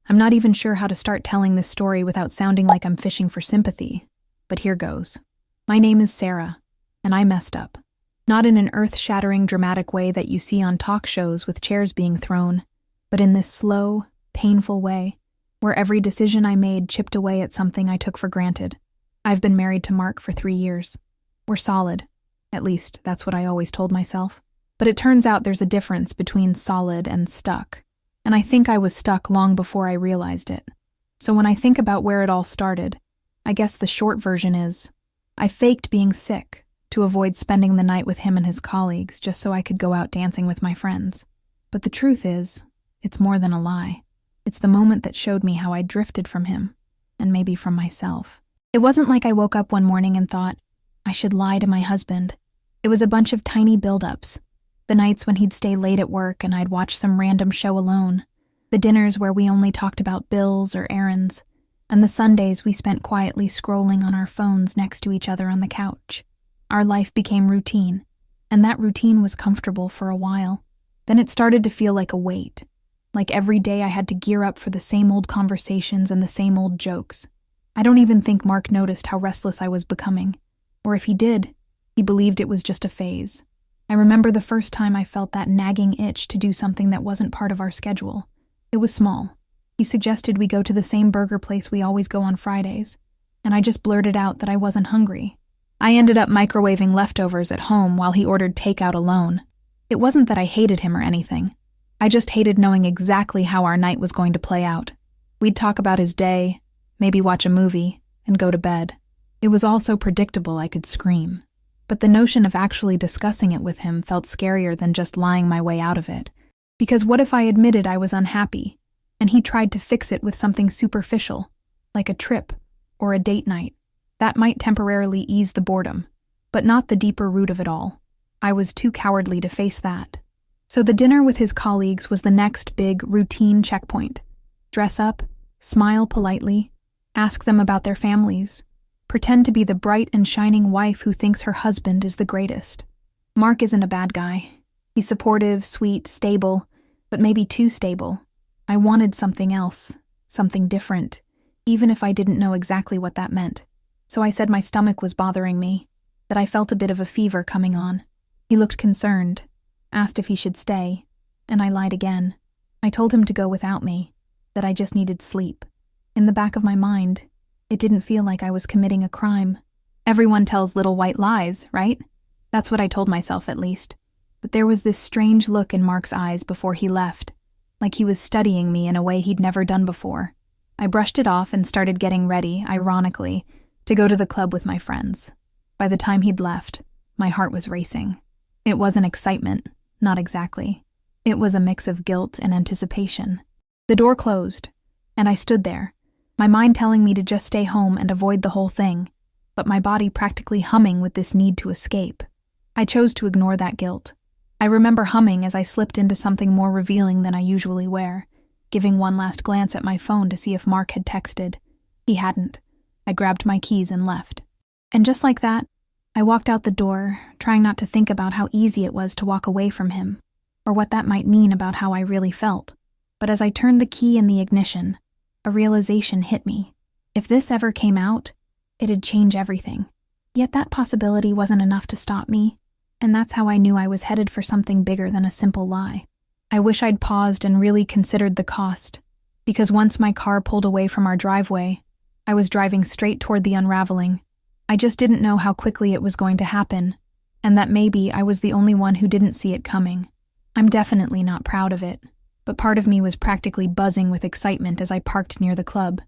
I'm not even sure how to start telling this story without sounding like I'm fishing for sympathy, but here goes. My name is Sarah, and I messed up. Not in an earth-shattering dramatic way that you see on talk shows with chairs being thrown, but in this slow, painful way, where every decision I made chipped away at something I took for granted. I've been married to Mark for 3 years. We're solid. At least, that's what I always told myself. But it turns out there's a difference between solid and stuck. And I think I was stuck long before I realized it. So when I think about where it all started, I guess the short version is, I faked being sick to avoid spending the night with him and his colleagues just so I could go out dancing with my friends. But the truth is, it's more than a lie. It's the moment that showed me how I drifted from him, and maybe from myself. It wasn't like I woke up one morning and thought, I should lie to my husband. It was a bunch of tiny build-ups. The nights when he'd stay late at work and I'd watch some random show alone. The dinners where we only talked about bills or errands. And the Sundays we spent quietly scrolling on our phones next to each other on the couch. Our life became routine, and that routine was comfortable for a while. Then it started to feel like a weight. Like every day I had to gear up for the same old conversations and the same old jokes. I don't even think Mark noticed how restless I was becoming. Or if he did, he believed it was just a phase. I remember the first time I felt that nagging itch to do something that wasn't part of our schedule. It was small. He suggested we go to the same burger place we always go on Fridays, and I just blurted out that I wasn't hungry. I ended up microwaving leftovers at home while he ordered takeout alone. It wasn't that I hated him or anything. I just hated knowing exactly how our night was going to play out. We'd talk about his day, maybe watch a movie, and go to bed. It was all so predictable I could scream. But the notion of actually discussing it with him felt scarier than just lying my way out of it. Because what if I admitted I was unhappy, and he tried to fix it with something superficial, like a trip or a date night? That might temporarily ease the boredom, but not the deeper root of it all. I was too cowardly to face that. So the dinner with his colleagues was the next big routine checkpoint. Dress up, smile politely, ask them about their families, pretend to be the bright and shining wife who thinks her husband is the greatest. Mark isn't a bad guy. He's supportive, sweet, stable, but maybe too stable. I wanted something else, something different, even if I didn't know exactly what that meant. So I said my stomach was bothering me, that I felt a bit of a fever coming on. He looked concerned, asked if he should stay, and I lied again. I told him to go without me, that I just needed sleep. In the back of my mind, it didn't feel like I was committing a crime. Everyone tells little white lies, right? That's what I told myself, at least. But there was this strange look in Mark's eyes before he left, like he was studying me in a way he'd never done before. I brushed it off and started getting ready, ironically, to go to the club with my friends. By the time he'd left, my heart was racing. It wasn't excitement, not exactly. It was a mix of guilt and anticipation. The door closed, and I stood there, my mind telling me to just stay home and avoid the whole thing, but my body practically humming with this need to escape. I chose to ignore that guilt. I remember humming as I slipped into something more revealing than I usually wear, giving one last glance at my phone to see if Mark had texted. He hadn't. I grabbed my keys and left. And just like that, I walked out the door, trying not to think about how easy it was to walk away from him, or what that might mean about how I really felt. But as I turned the key in the ignition, a realization hit me. If this ever came out, it'd change everything. Yet that possibility wasn't enough to stop me, and that's how I knew I was headed for something bigger than a simple lie. I wish I'd paused and really considered the cost, because once my car pulled away from our driveway, I was driving straight toward the unraveling. I just didn't know how quickly it was going to happen, and that maybe I was the only one who didn't see it coming. I'm definitely not proud of it, but part of me was practically buzzing with excitement as I parked near the club.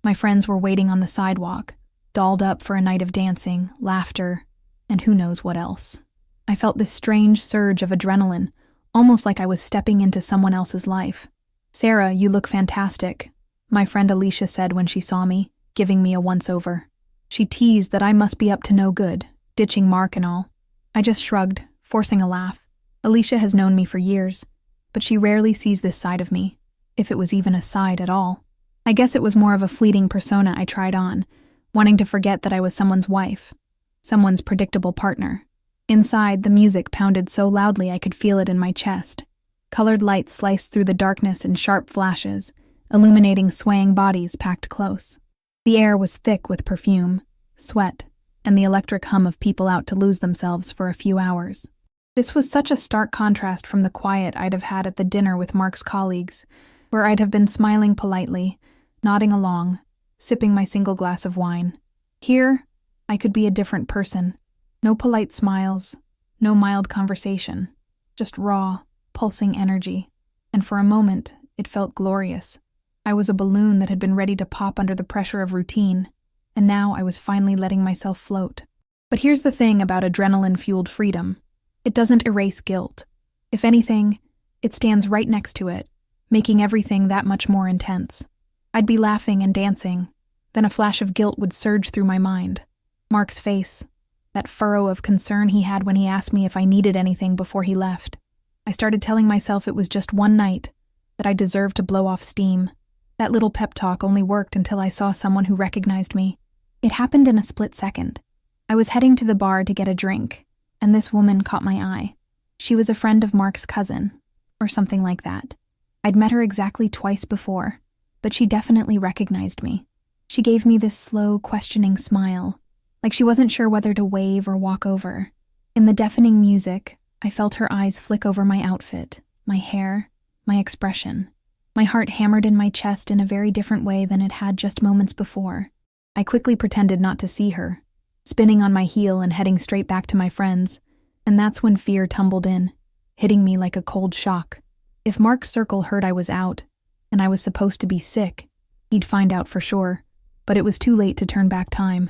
My friends were waiting on the sidewalk, dolled up for a night of dancing, laughter, and who knows what else. I felt this strange surge of adrenaline, almost like I was stepping into someone else's life. "Sarah, you look fantastic," my friend Alicia said when she saw me, giving me a once-over. She teased that I must be up to no good, ditching Mark and all. I just shrugged, forcing a laugh. Alicia has known me for years, but she rarely sees this side of me, if it was even a side at all. I guess it was more of a fleeting persona I tried on, wanting to forget that I was someone's wife, someone's predictable partner. Inside, the music pounded so loudly I could feel it in my chest. Colored lights sliced through the darkness in sharp flashes, illuminating swaying bodies packed close. The air was thick with perfume, sweat, and the electric hum of people out to lose themselves for a few hours. This was such a stark contrast from the quiet I'd have had at the dinner with Mark's colleagues, where I'd have been smiling politely, nodding along, sipping my single glass of wine. Here, I could be a different person. No polite smiles, no mild conversation, just raw, pulsing energy. And for a moment, it felt glorious. I was a balloon that had been ready to pop under the pressure of routine, and now I was finally letting myself float. But here's the thing about adrenaline-fueled freedom. It doesn't erase guilt. If anything, it stands right next to it, making everything that much more intense. I'd be laughing and dancing, then a flash of guilt would surge through my mind. Mark's face, that furrow of concern he had when he asked me if I needed anything before he left. I started telling myself it was just one night, that I deserved to blow off steam. That little pep talk only worked until I saw someone who recognized me. It happened in a split second. I was heading to the bar to get a drink, and this woman caught my eye. She was a friend of Mark's cousin, or something like that. I'd met her exactly twice before, but she definitely recognized me. She gave me this slow, questioning smile, like she wasn't sure whether to wave or walk over. In the deafening music, I felt her eyes flick over my outfit, my hair, my expression. My heart hammered in my chest in a very different way than it had just moments before. I quickly pretended not to see her, spinning on my heel and heading straight back to my friends, and that's when fear tumbled in, hitting me like a cold shock. If Mark's circle heard I was out, and I was supposed to be sick, he'd find out for sure, but it was too late to turn back time.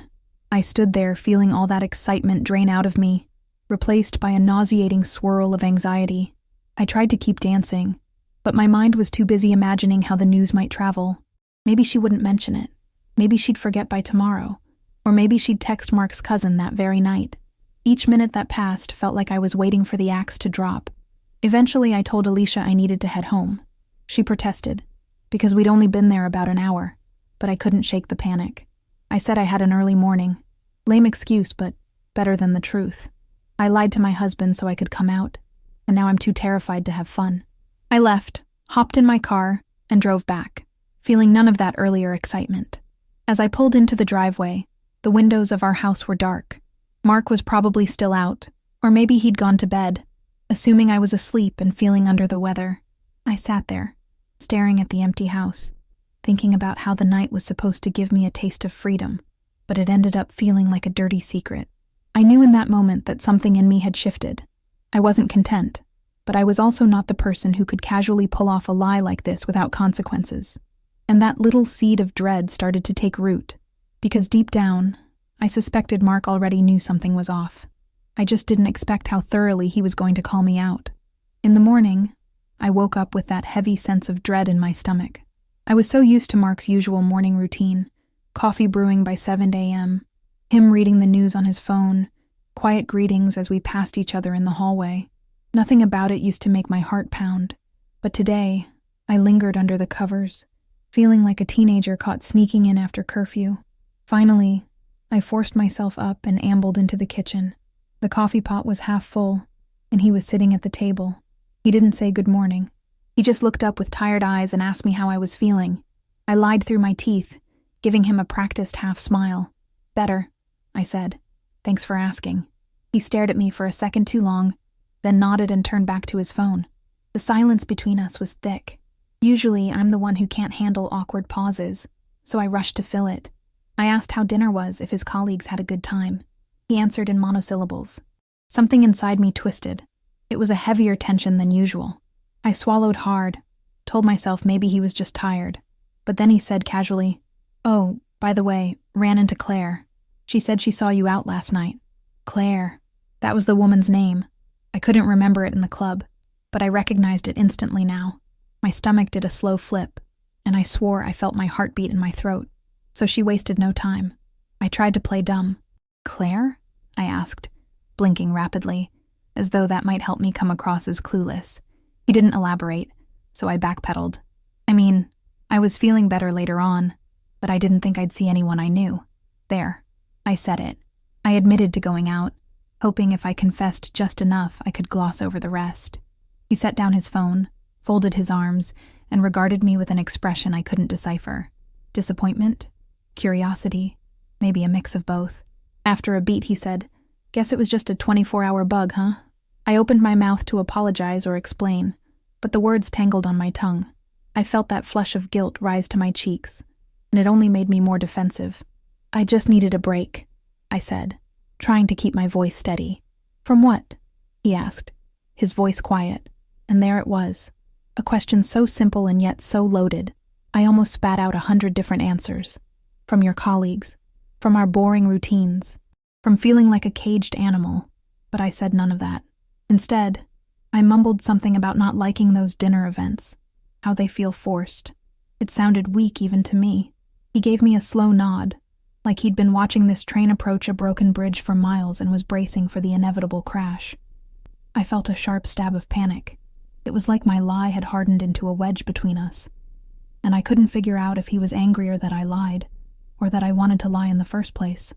I stood there feeling all that excitement drain out of me, replaced by a nauseating swirl of anxiety. I tried to keep dancing, but my mind was too busy imagining how the news might travel. Maybe she wouldn't mention it. Maybe she'd forget by tomorrow. Or maybe she'd text Mark's cousin that very night. Each minute that passed felt like I was waiting for the axe to drop. Eventually, I told Alicia I needed to head home. She protested, because we'd only been there about an hour, but I couldn't shake the panic. I said I had an early morning. Lame excuse, but better than the truth. I lied to my husband so I could come out, and now I'm too terrified to have fun. I left, hopped in my car, and drove back, feeling none of that earlier excitement. As I pulled into the driveway, the windows of our house were dark. Mark was probably still out, or maybe he'd gone to bed, assuming I was asleep and feeling under the weather. I sat there, staring at the empty house, thinking about how the night was supposed to give me a taste of freedom, but it ended up feeling like a dirty secret. I knew in that moment that something in me had shifted. I wasn't content, but I was also not the person who could casually pull off a lie like this without consequences. And that little seed of dread started to take root, because deep down, I suspected Mark already knew something was off. I just didn't expect how thoroughly he was going to call me out. In the morning, I woke up with that heavy sense of dread in my stomach. I was so used to Mark's usual morning routine, coffee brewing by 7 a.m., him reading the news on his phone, quiet greetings as we passed each other in the hallway. Nothing about it used to make my heart pound. But today, I lingered under the covers, feeling like a teenager caught sneaking in after curfew. Finally, I forced myself up and ambled into the kitchen. The coffee pot was half full, and he was sitting at the table. He didn't say good morning. He just looked up with tired eyes and asked me how I was feeling. I lied through my teeth, giving him a practiced half smile. Better, I said. Thanks for asking. He stared at me for a second too long, then nodded and turned back to his phone. The silence between us was thick. Usually, I'm the one who can't handle awkward pauses, so I rushed to fill it. I asked how dinner was, if his colleagues had a good time. He answered in monosyllables. Something inside me twisted. It was a heavier tension than usual. I swallowed hard, told myself maybe he was just tired. But then he said casually, "Oh, by the way, ran into Claire. She said she saw you out last night." Claire. That was the woman's name. I couldn't remember it in the club, but I recognized it instantly now. My stomach did a slow flip, and I swore I felt my heartbeat in my throat. So she wasted no time. I tried to play dumb. "Claire?" I asked, blinking rapidly, as though that might help me come across as clueless. He didn't elaborate, so I backpedaled. I mean, I was feeling better later on, but I didn't think I'd see anyone I knew. There. I said it. I admitted to going out, hoping if I confessed just enough I could gloss over the rest. He set down his phone, folded his arms, and regarded me with an expression I couldn't decipher. Disappointment? Curiosity? Maybe a mix of both. After a beat, he said, "Guess it was just a 24-hour bug, huh?" I opened my mouth to apologize or explain, but the words tangled on my tongue. I felt that flush of guilt rise to my cheeks, and it only made me more defensive. "I just needed a break," I said, trying to keep my voice steady. "From what?" he asked, his voice quiet. And there it was, a question so simple and yet so loaded. I almost spat out 100 different answers. From your colleagues, from our boring routines, from feeling like a caged animal. But I said none of that. Instead, I mumbled something about not liking those dinner events, how they feel forced. It sounded weak even to me. He gave me a slow nod, like he'd been watching this train approach a broken bridge for miles and was bracing for the inevitable crash. I felt a sharp stab of panic. It was like my lie had hardened into a wedge between us, and I couldn't figure out if he was angrier that I lied, or that I wanted to lie in the first place.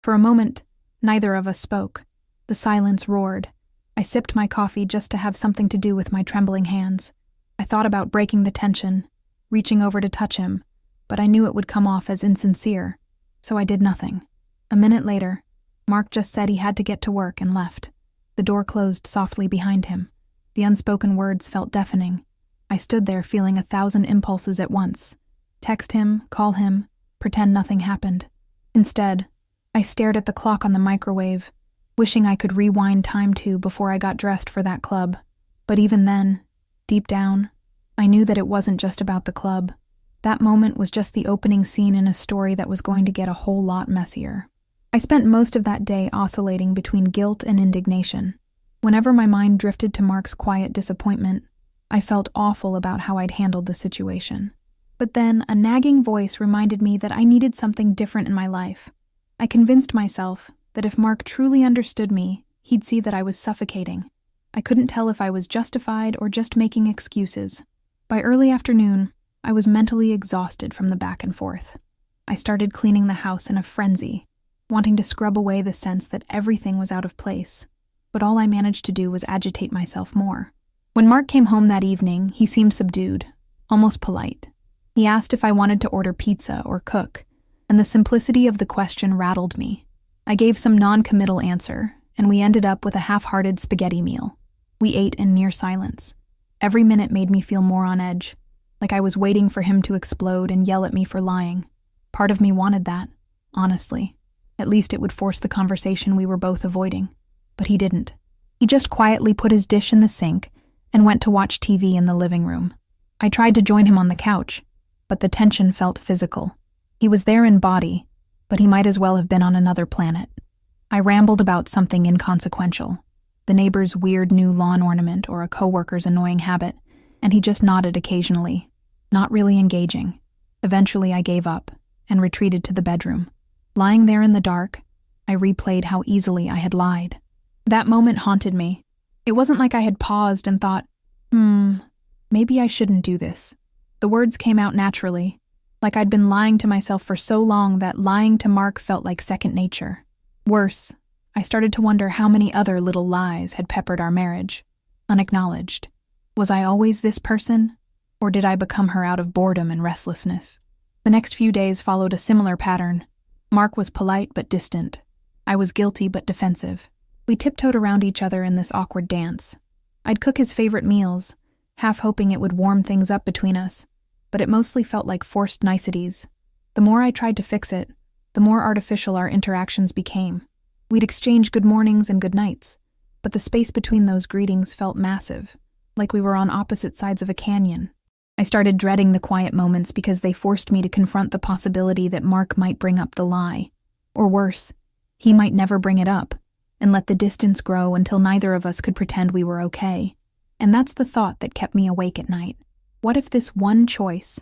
For a moment, neither of us spoke. The silence roared. I sipped my coffee just to have something to do with my trembling hands. I thought about breaking the tension, reaching over to touch him, but I knew it would come off as insincere, so I did nothing. A minute later, Mark just said he had to get to work and left. The door closed softly behind him. The unspoken words felt deafening. I stood there feeling 1,000 impulses at once. Text him, call him, pretend nothing happened. Instead, I stared at the clock on the microwave, wishing I could rewind time to before I got dressed for that club. But even then, deep down, I knew that it wasn't just about the club. That moment was just the opening scene in a story that was going to get a whole lot messier. I spent most of that day oscillating between guilt and indignation. Whenever my mind drifted to Mark's quiet disappointment, I felt awful about how I'd handled the situation. But then a nagging voice reminded me that I needed something different in my life. I convinced myself that if Mark truly understood me, he'd see that I was suffocating. I couldn't tell if I was justified or just making excuses. By early afternoon, I was mentally exhausted from the back and forth. I started cleaning the house in a frenzy, wanting to scrub away the sense that everything was out of place. But all I managed to do was agitate myself more. When Mark came home that evening, he seemed subdued, almost polite. He asked if I wanted to order pizza or cook, and the simplicity of the question rattled me. I gave some non-committal answer, and we ended up with a half-hearted spaghetti meal. We ate in near silence. Every minute made me feel more on edge, like I was waiting for him to explode and yell at me for lying. Part of me wanted that, honestly. At least it would force the conversation we were both avoiding. But he didn't. He just quietly put his dish in the sink and went to watch TV in the living room. I tried to join him on the couch, but the tension felt physical. He was there in body, but he might as well have been on another planet. I rambled about something inconsequential, the neighbor's weird new lawn ornament or a coworker's annoying habit, and he just nodded occasionally, not really engaging. Eventually I gave up and retreated to the bedroom. Lying there in the dark, I replayed how easily I had lied. That moment haunted me. It wasn't like I had paused and thought, maybe I shouldn't do this. The words came out naturally, like I'd been lying to myself for so long that lying to Mark felt like second nature. Worse, I started to wonder how many other little lies had peppered our marriage, unacknowledged. Was I always this person, or did I become her out of boredom and restlessness? The next few days followed a similar pattern. Mark was polite but distant. I was guilty but defensive. We tiptoed around each other in this awkward dance. I'd cook his favorite meals, half hoping it would warm things up between us, but it mostly felt like forced niceties. The more I tried to fix it, the more artificial our interactions became. We'd exchange good mornings and good nights, but the space between those greetings felt massive, like we were on opposite sides of a canyon. I started dreading the quiet moments because they forced me to confront the possibility that Mark might bring up the lie. Or worse, he might never bring it up, and let the distance grow until neither of us could pretend we were okay. And that's the thought that kept me awake at night. What if this one choice,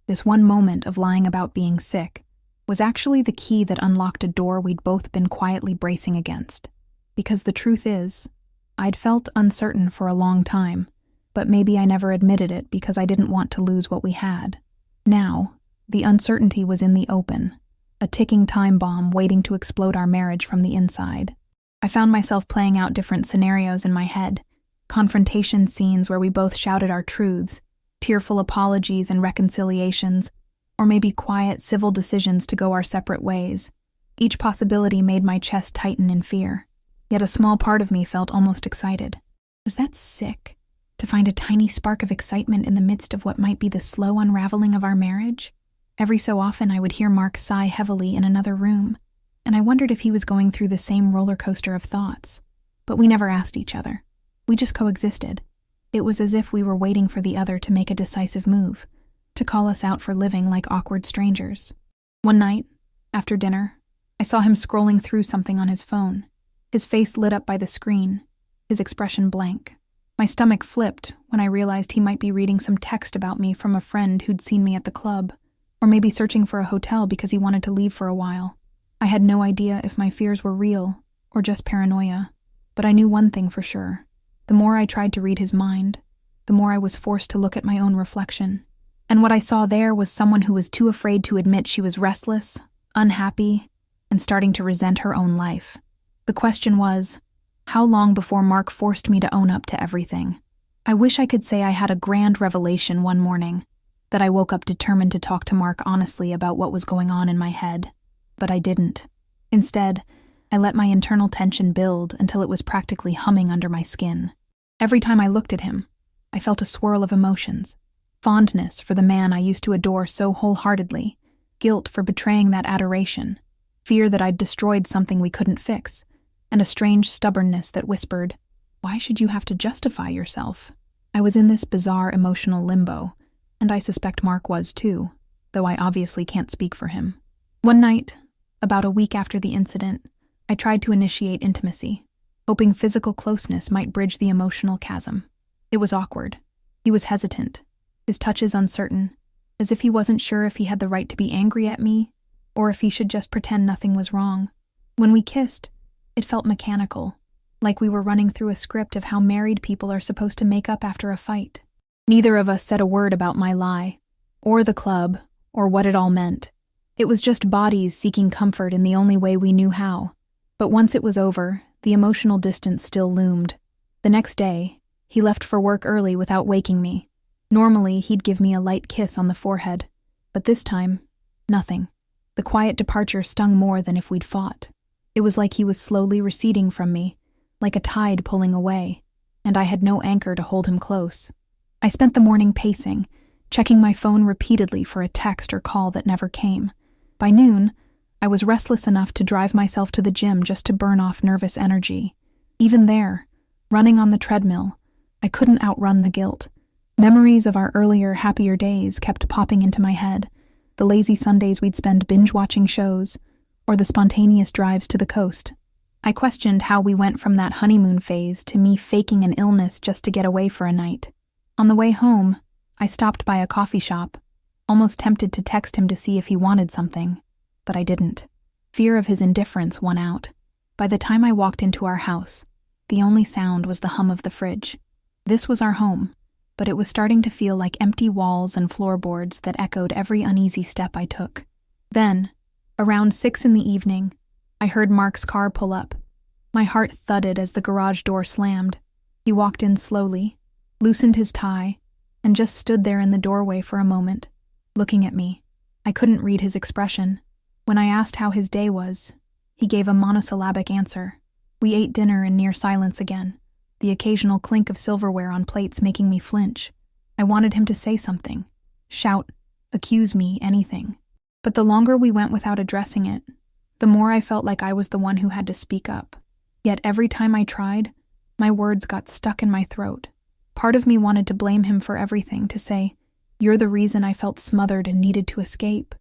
this one moment of lying about being sick, was actually the key that unlocked a door we'd both been quietly bracing against? Because the truth is, I'd felt uncertain for a long time, but maybe I never admitted it because I didn't want to lose what we had. Now, the uncertainty was in the open, a ticking time bomb waiting to explode our marriage from the inside. I found myself playing out different scenarios in my head, confrontation scenes where we both shouted our truths, tearful apologies and reconciliations, or maybe quiet civil decisions to go our separate ways. Each possibility made my chest tighten in fear, yet a small part of me felt almost excited. Was that sick? To find a tiny spark of excitement in the midst of what might be the slow unraveling of our marriage? Every so often I would hear Mark sigh heavily in another room, and I wondered if he was going through the same roller coaster of thoughts. But we never asked each other. We just coexisted. It was as if we were waiting for the other to make a decisive move, to call us out for living like awkward strangers. One night, after dinner, I saw him scrolling through something on his phone, his face lit up by the screen, his expression blank. My stomach flipped when I realized he might be reading some text about me from a friend who'd seen me at the club, or maybe searching for a hotel because he wanted to leave for a while. I had no idea if my fears were real or just paranoia, but I knew one thing for sure. The more I tried to read his mind, the more I was forced to look at my own reflection. And what I saw there was someone who was too afraid to admit she was restless, unhappy, and starting to resent her own life. The question was, how long before Mark forced me to own up to everything? I wish I could say I had a grand revelation one morning, that I woke up determined to talk to Mark honestly about what was going on in my head. But I didn't. Instead, I let my internal tension build until it was practically humming under my skin. Every time I looked at him, I felt a swirl of emotions. Fondness for the man I used to adore so wholeheartedly, guilt for betraying that adoration, fear that I'd destroyed something we couldn't fix, and a strange stubbornness that whispered, "Why should you have to justify yourself?" I was in this bizarre emotional limbo, and I suspect Mark was too, though I obviously can't speak for him. One night, about a week after the incident, I tried to initiate intimacy, hoping physical closeness might bridge the emotional chasm. It was awkward. He was hesitant, his touches uncertain, as if he wasn't sure if he had the right to be angry at me, or if he should just pretend nothing was wrong. When we kissed, it felt mechanical, like we were running through a script of how married people are supposed to make up after a fight. Neither of us said a word about my lie, or the club, or what it all meant. It was just bodies seeking comfort in the only way we knew how. But once it was over, the emotional distance still loomed. The next day, he left for work early without waking me. Normally, he'd give me a light kiss on the forehead, but this time, nothing. The quiet departure stung more than if we'd fought. It was like he was slowly receding from me, like a tide pulling away, and I had no anchor to hold him close. I spent the morning pacing, checking my phone repeatedly for a text or call that never came. By noon, I was restless enough to drive myself to the gym just to burn off nervous energy. Even there, running on the treadmill, I couldn't outrun the guilt. Memories of our earlier, happier days kept popping into my head, the lazy Sundays we'd spend binge-watching shows, or the spontaneous drives to the coast. I questioned how we went from that honeymoon phase to me faking an illness just to get away for a night. On the way home, I stopped by a coffee shop, almost tempted to text him to see if he wanted something, but I didn't. Fear of his indifference won out. By the time I walked into our house, the only sound was the hum of the fridge. This was our home, but it was starting to feel like empty walls and floorboards that echoed every uneasy step I took. Then, around 6 in the evening, I heard Mark's car pull up. My heart thudded as the garage door slammed. He walked in slowly, loosened his tie, and just stood there in the doorway for a moment, looking at me. I couldn't read his expression. When I asked how his day was, he gave a monosyllabic answer. We ate dinner in near silence again, the occasional clink of silverware on plates making me flinch. I wanted him to say something, shout, accuse me, anything. But the longer we went without addressing it, the more I felt like I was the one who had to speak up. Yet every time I tried, my words got stuck in my throat. Part of me wanted to blame him for everything, to say, "You're the reason I felt smothered and needed to escape."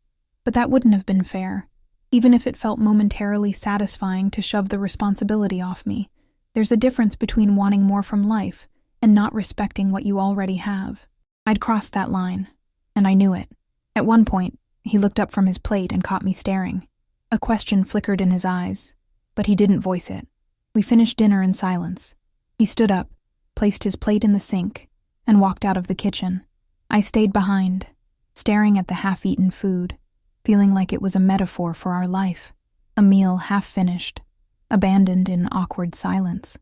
But that wouldn't have been fair, even if it felt momentarily satisfying to shove the responsibility off me. There's a difference between wanting more from life and not respecting what you already have. I'd crossed that line, and I knew it. At one point, he looked up from his plate and caught me staring. A question flickered in his eyes, but he didn't voice it. We finished dinner in silence. He stood up, placed his plate in the sink, and walked out of the kitchen. I stayed behind, staring at the half-eaten food, feeling like it was a metaphor for our life, a meal half-finished, abandoned in awkward silence.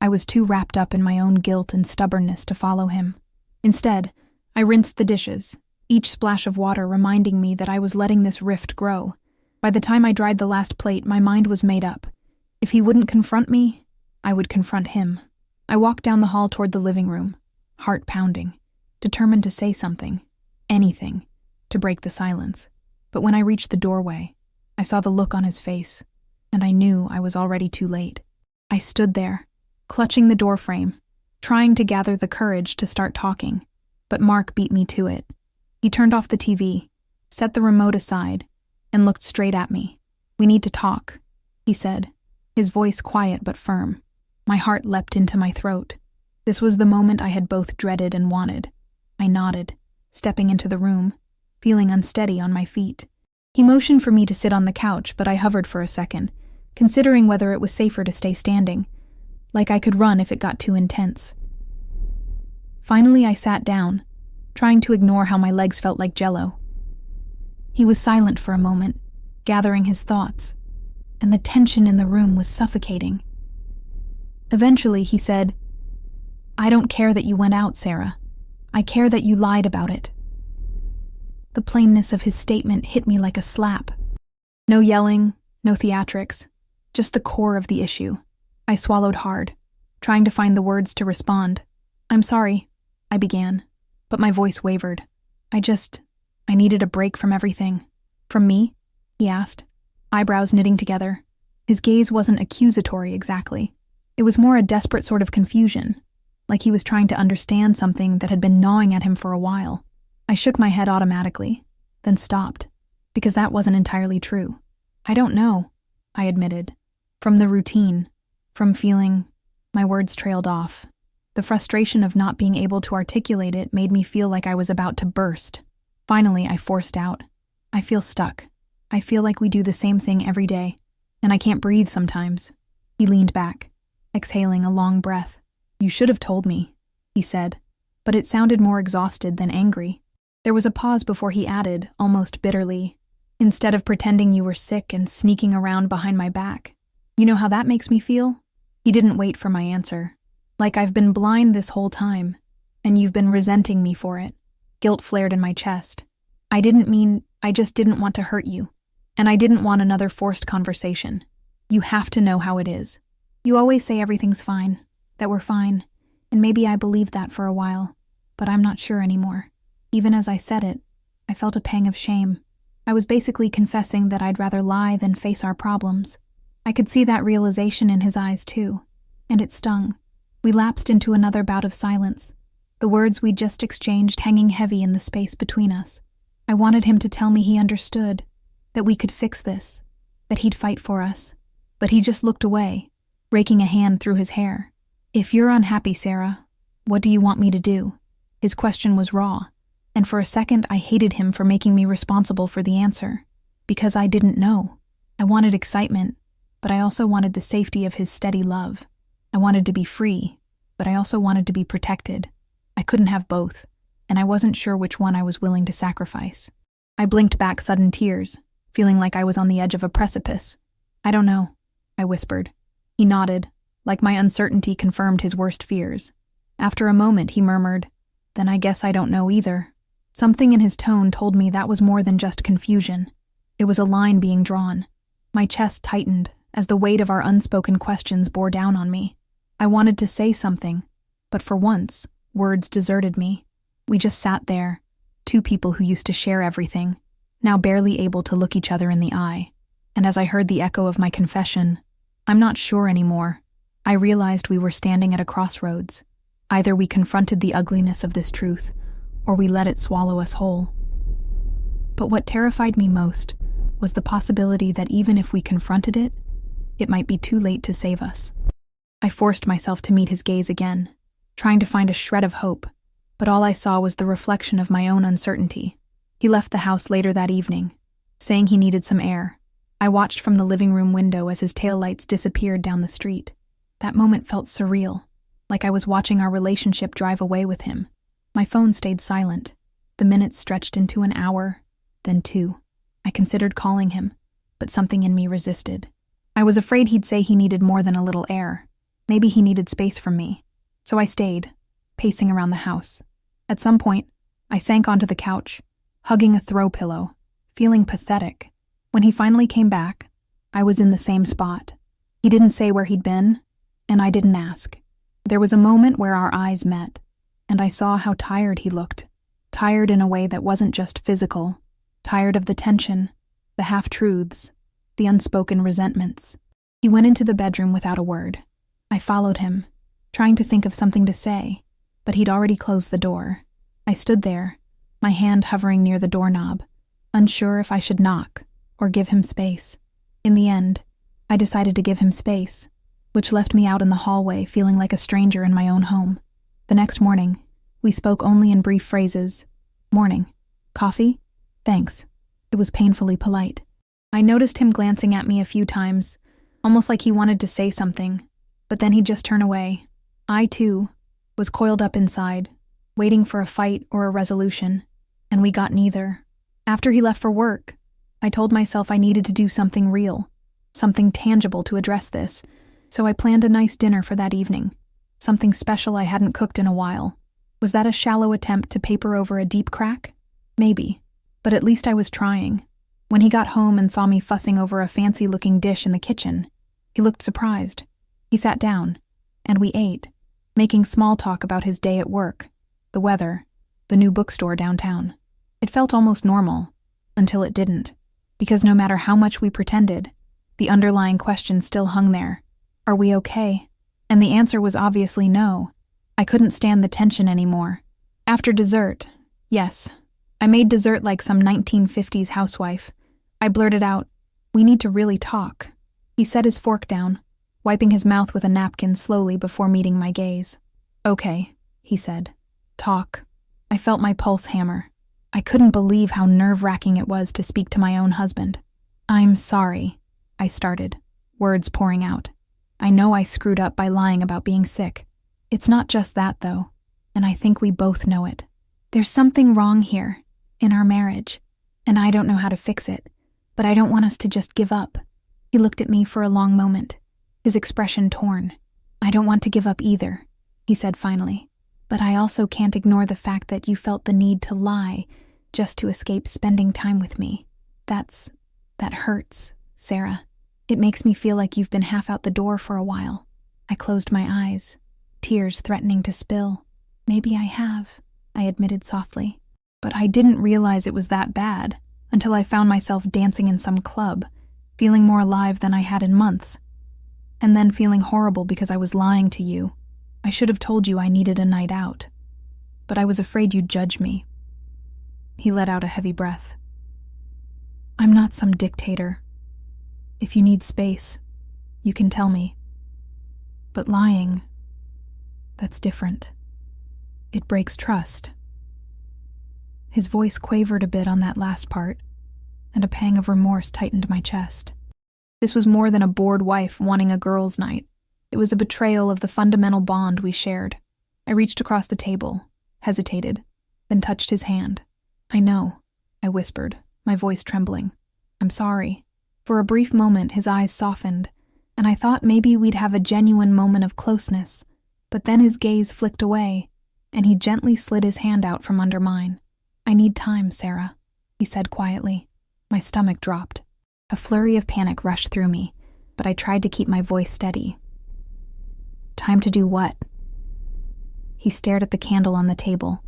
I was too wrapped up in my own guilt and stubbornness to follow him. Instead, I rinsed the dishes, each splash of water reminding me that I was letting this rift grow. By the time I dried the last plate, my mind was made up. If he wouldn't confront me, I would confront him. I walked down the hall toward the living room, heart pounding, determined to say something, anything, to break the silence. But when I reached the doorway, I saw the look on his face, and I knew I was already too late. I stood there, clutching the doorframe, trying to gather the courage to start talking, but Mark beat me to it. He turned off the TV, set the remote aside, and looked straight at me. "We need to talk," he said, his voice quiet but firm. My heart leapt into my throat. This was the moment I had both dreaded and wanted. I nodded, stepping into the room, feeling unsteady on my feet. He motioned for me to sit on the couch, but I hovered for a second, considering whether it was safer to stay standing, like I could run if it got too intense. Finally, I sat down, trying to ignore how my legs felt like jello. He was silent for a moment, gathering his thoughts, and the tension in the room was suffocating. Eventually, he said, "I don't care that you went out, Sarah. I care that you lied about it." The plainness of his statement hit me like a slap. No yelling, no theatrics, just the core of the issue. I swallowed hard, trying to find the words to respond. "I'm sorry," I began, but my voice wavered. I needed a break from everything. "From me?" he asked, eyebrows knitting together. His gaze wasn't accusatory exactly. It was more a desperate sort of confusion, like he was trying to understand something that had been gnawing at him for a while. I shook my head automatically, then stopped, because that wasn't entirely true. "I don't know," I admitted. From the routine, from feeling, my words trailed off. The frustration of not being able to articulate it made me feel like I was about to burst. Finally, I forced out, "I feel stuck. I feel like we do the same thing every day, and I can't breathe sometimes." He leaned back, exhaling a long breath. "You should have told me," he said, but it sounded more exhausted than angry. There was a pause before he added, almost bitterly, "Instead of pretending you were sick and sneaking around behind my back. You know how that makes me feel?" He didn't wait for my answer. "Like I've been blind this whole time, and you've been resenting me for it." Guilt flared in my chest. I just didn't want to hurt you. And I didn't want another forced conversation. "You have to know how it is. You always say everything's fine, that we're fine, and maybe I believed that for a while, but I'm not sure anymore." Even as I said it, I felt a pang of shame. I was basically confessing that I'd rather lie than face our problems. I could see that realization in his eyes too, and it stung. We lapsed into another bout of silence, the words we'd just exchanged hanging heavy in the space between us. I wanted him to tell me he understood, that we could fix this, that he'd fight for us, but he just looked away, raking a hand through his hair. "If you're unhappy, Sarah, what do you want me to do?" His question was raw, and for a second I hated him for making me responsible for the answer, because I didn't know. I wanted excitement, but I also wanted the safety of his steady love. I wanted to be free, but I also wanted to be protected. I couldn't have both, and I wasn't sure which one I was willing to sacrifice. I blinked back sudden tears, feeling like I was on the edge of a precipice. "I don't know," I whispered. He nodded, like my uncertainty confirmed his worst fears. After a moment, he murmured, "Then I guess I don't know either." Something in his tone told me that was more than just confusion. It was a line being drawn. My chest tightened as the weight of our unspoken questions bore down on me. I wanted to say something, but for once, words deserted me. We just sat there, two people who used to share everything, now barely able to look each other in the eye. And as I heard the echo of my confession, "I'm not sure anymore," I realized we were standing at a crossroads. Either we confronted the ugliness of this truth, or we let it swallow us whole. But what terrified me most was the possibility that even if we confronted it, it might be too late to save us. I forced myself to meet his gaze again, trying to find a shred of hope, but all I saw was the reflection of my own uncertainty. He left the house later that evening, saying he needed some air. I watched from the living room window as his taillights disappeared down the street. That moment felt surreal, like I was watching our relationship drive away with him. My phone stayed silent. The minutes stretched into an hour, then 2. I considered calling him, but something in me resisted. I was afraid he'd say he needed more than a little air. Maybe he needed space from me. So I stayed, pacing around the house. At some point, I sank onto the couch, hugging a throw pillow, feeling pathetic. When he finally came back, I was in the same spot. He didn't say where he'd been, and I didn't ask. There was a moment where our eyes met, and I saw how tired he looked. Tired in a way that wasn't just physical. Tired of the tension, the half-truths, the unspoken resentments. He went into the bedroom without a word. I followed him, trying to think of something to say, but he'd already closed the door. I stood there, my hand hovering near the doorknob, unsure if I should knock or give him space. In the end, I decided to give him space, which left me out in the hallway feeling like a stranger in my own home. The next morning, we spoke only in brief phrases. Morning. Coffee? Thanks. It was painfully polite. I noticed him glancing at me a few times, almost like he wanted to say something, but then he'd just turn away. I, too, was coiled up inside, waiting for a fight or a resolution, and we got neither. After he left for work, I told myself I needed to do something real, something tangible to address this, so I planned a nice dinner for that evening, something special I hadn't cooked in a while. Was that a shallow attempt to paper over a deep crack? Maybe, but at least I was trying. When he got home and saw me fussing over a fancy-looking dish in the kitchen, he looked surprised. He sat down, and we ate, making small talk about his day at work, the weather, the new bookstore downtown. It felt almost normal, until it didn't, because no matter how much we pretended, the underlying question still hung there. Are we okay? And the answer was obviously no. I couldn't stand the tension anymore. After dessert, yes, I made dessert like some 1950s housewife. I blurted out, "We need to really talk." He set his fork down, wiping his mouth with a napkin slowly before meeting my gaze. "Okay," he said. "Talk." I felt my pulse hammer. I couldn't believe how nerve-wracking it was to speak to my own husband. "I'm sorry," I started, words pouring out. "I know I screwed up by lying about being sick. It's not just that, though, and I think we both know it. There's something wrong here, in our marriage, and I don't know how to fix it, but I don't want us to just give up." He looked at me for a long moment, his expression torn. "I don't want to give up either," he said finally, "but I also can't ignore the fact that you felt the need to lie just to escape spending time with me. That hurts, Sarah. It makes me feel like you've been half out the door for a while." I closed my eyes, tears threatening to spill. "Maybe I have," I admitted softly. But I didn't realize it was that bad until I found myself dancing in some club, feeling more alive than I had in months. And then feeling horrible because I was lying to you. I should have told you I needed a night out, but I was afraid you'd judge me. He let out a heavy breath. "I'm not some dictator. If you need space, you can tell me. But lying, that's different. It breaks trust." His voice quavered a bit on that last part, and a pang of remorse tightened my chest. This was more than a bored wife wanting a girls' night. It was a betrayal of the fundamental bond we shared. I reached across the table, hesitated, then touched his hand. "I know," I whispered, my voice trembling. "I'm sorry." For a brief moment, his eyes softened, and I thought maybe we'd have a genuine moment of closeness, but then his gaze flicked away, and he gently slid his hand out from under mine. "I need time, Sarah," he said quietly. My stomach dropped. A flurry of panic rushed through me, but I tried to keep my voice steady. "Time to do what?" He stared at the candle on the table,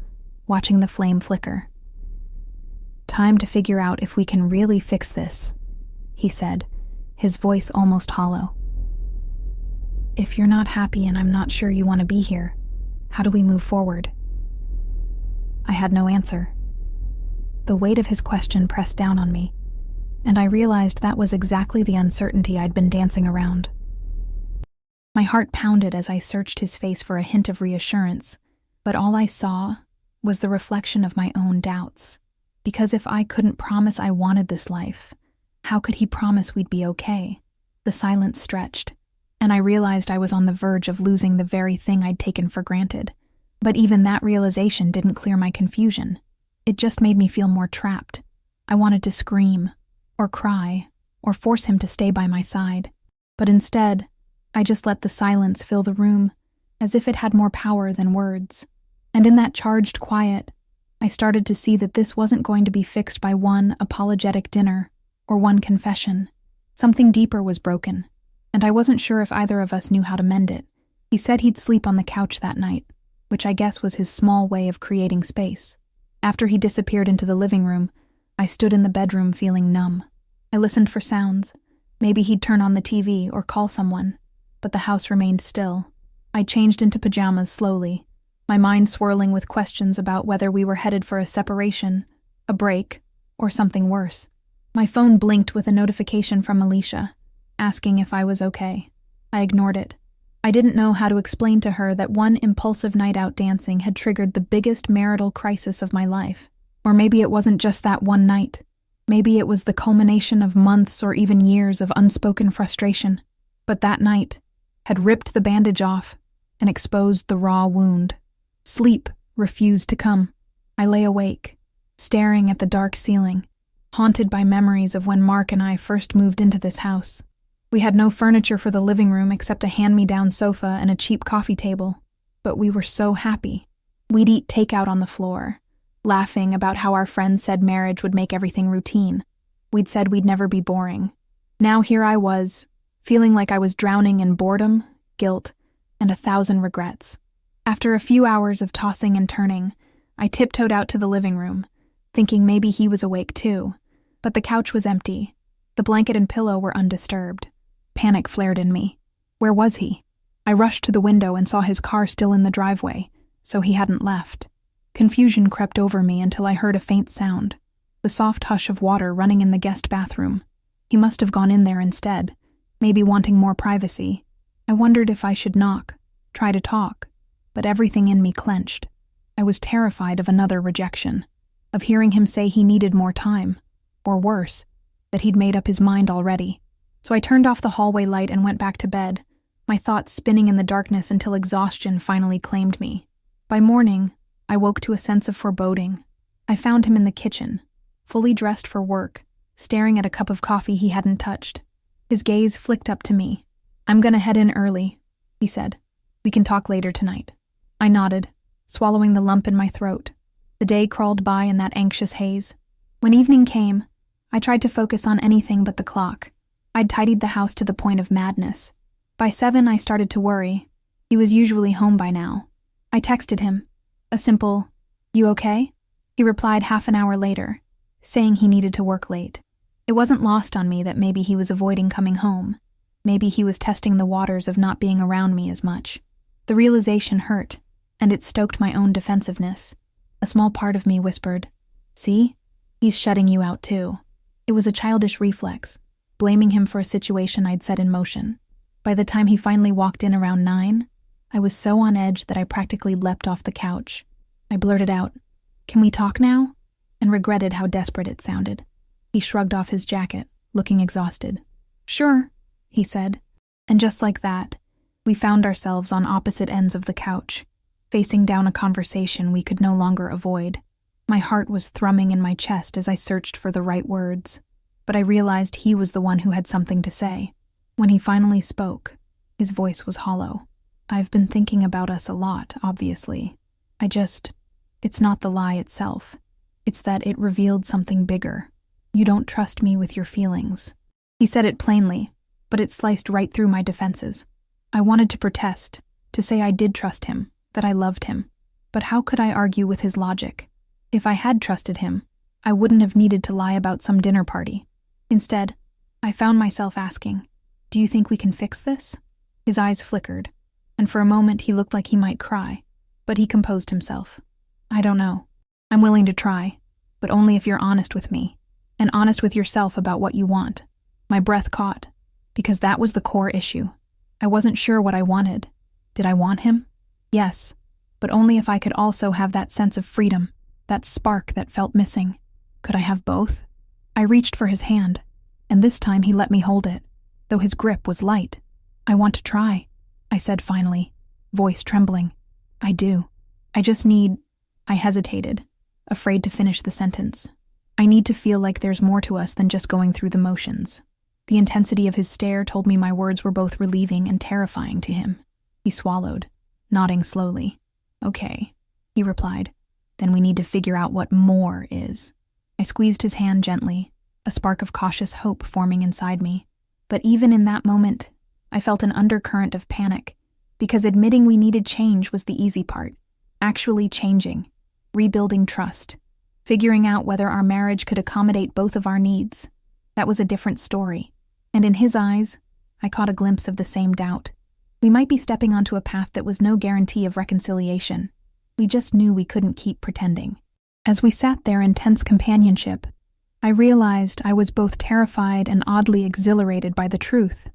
watching the flame flicker. "Time to figure out if we can really fix this," he said, his voice almost hollow. "If you're not happy and I'm not sure you want to be here, how do we move forward?" I had no answer. The weight of his question pressed down on me, and I realized that was exactly the uncertainty I'd been dancing around. My heart pounded as I searched his face for a hint of reassurance, but all I saw was the reflection of my own doubts. Because if I couldn't promise I wanted this life, how could he promise we'd be okay? The silence stretched, and I realized I was on the verge of losing the very thing I'd taken for granted. But even that realization didn't clear my confusion. It just made me feel more trapped. I wanted to scream, or cry, or force him to stay by my side. But instead, I just let the silence fill the room, as if it had more power than words. And in that charged quiet, I started to see that this wasn't going to be fixed by one apologetic dinner or one confession. Something deeper was broken, and I wasn't sure if either of us knew how to mend it. He said he'd sleep on the couch that night, which I guess was his small way of creating space. After he disappeared into the living room, I stood in the bedroom feeling numb. I listened for sounds. Maybe he'd turn on the TV or call someone, but the house remained still. I changed into pajamas slowly, my mind swirling with questions about whether we were headed for a separation, a break, or something worse. My phone blinked with a notification from Alicia, asking if I was okay. I ignored it. I didn't know how to explain to her that one impulsive night out dancing had triggered the biggest marital crisis of my life. Or maybe it wasn't just that one night. Maybe it was the culmination of months or even years of unspoken frustration. But that night had ripped the bandage off and exposed the raw wound. Sleep refused to come. I lay awake, staring at the dark ceiling, haunted by memories of when Mark and I first moved into this house. We had no furniture for the living room except a hand-me-down sofa and a cheap coffee table, but we were so happy. We'd eat takeout on the floor, laughing about how our friends said marriage would make everything routine. We'd said we'd never be boring. Now here I was, feeling like I was drowning in boredom, guilt, and 1,000 regrets. After a few hours of tossing and turning, I tiptoed out to the living room, thinking maybe he was awake too, but the couch was empty. The blanket and pillow were undisturbed. Panic flared in me. Where was he? I rushed to the window and saw his car still in the driveway, so he hadn't left. Confusion crept over me until I heard a faint sound, the soft hush of water running in the guest bathroom. He must have gone in there instead, maybe wanting more privacy. I wondered if I should knock, try to talk, but everything in me clenched. I was terrified of another rejection, of hearing him say he needed more time, or worse, that he'd made up his mind already. So I turned off the hallway light and went back to bed, my thoughts spinning in the darkness until exhaustion finally claimed me. By morning, I woke to a sense of foreboding. I found him in the kitchen, fully dressed for work, staring at a cup of coffee he hadn't touched. His gaze flicked up to me. "I'm gonna head in early," he said. "We can talk later tonight." I nodded, swallowing the lump in my throat. The day crawled by in that anxious haze. When evening came, I tried to focus on anything but the clock. I'd tidied the house to the point of madness. By 7, I started to worry. He was usually home by now. I texted him. A simple, "You okay?" He replied half an hour later, saying he needed to work late. It wasn't lost on me that maybe he was avoiding coming home. Maybe he was testing the waters of not being around me as much. The realization hurt, and it stoked my own defensiveness. A small part of me whispered, "See? He's shutting you out too." It was a childish reflex, blaming him for a situation I'd set in motion. By the time he finally walked in around 9, I was so on edge that I practically leapt off the couch. I blurted out, "Can we talk now?" and regretted how desperate it sounded. He shrugged off his jacket, looking exhausted. "Sure," he said, and just like that, we found ourselves on opposite ends of the couch, facing down a conversation we could no longer avoid. My heart was thrumming in my chest as I searched for the right words, but I realized he was the one who had something to say. When he finally spoke, his voice was hollow. "I've been thinking about us a lot, obviously. It's not the lie itself. It's that it revealed something bigger. You don't trust me with your feelings." He said it plainly, but it sliced right through my defenses. I wanted to protest, to say I did trust him, that I loved him. But how could I argue with his logic? If I had trusted him, I wouldn't have needed to lie about some dinner party. Instead, I found myself asking, "Do you think we can fix this?" His eyes flickered, and for a moment he looked like he might cry, but he composed himself. "I don't know. I'm willing to try, but only if you're honest with me, and honest with yourself about what you want." My breath caught, because that was the core issue. I wasn't sure what I wanted. Did I want him? Yes, but only if I could also have that sense of freedom, that spark that felt missing. Could I have both? I reached for his hand, and this time he let me hold it, though his grip was light. "I want to try," I said finally, voice trembling. "I do. I just need—" I hesitated, afraid to finish the sentence. "I need to feel like there's more to us than just going through the motions." The intensity of his stare told me my words were both relieving and terrifying to him. He swallowed, nodding slowly. "Okay," he replied. Then we need to figure out what more is. I squeezed his hand gently, a spark of cautious hope forming inside me. But even in that moment, I felt an undercurrent of panic, because admitting we needed change was the easy part. Actually changing, rebuilding trust, figuring out whether our marriage could accommodate both of our needs. That was a different story. And in his eyes, I caught a glimpse of the same doubt. We might be stepping onto a path that was no guarantee of reconciliation. We just knew we couldn't keep pretending. As we sat there in tense companionship, I realized I was both terrified and oddly exhilarated by the truth.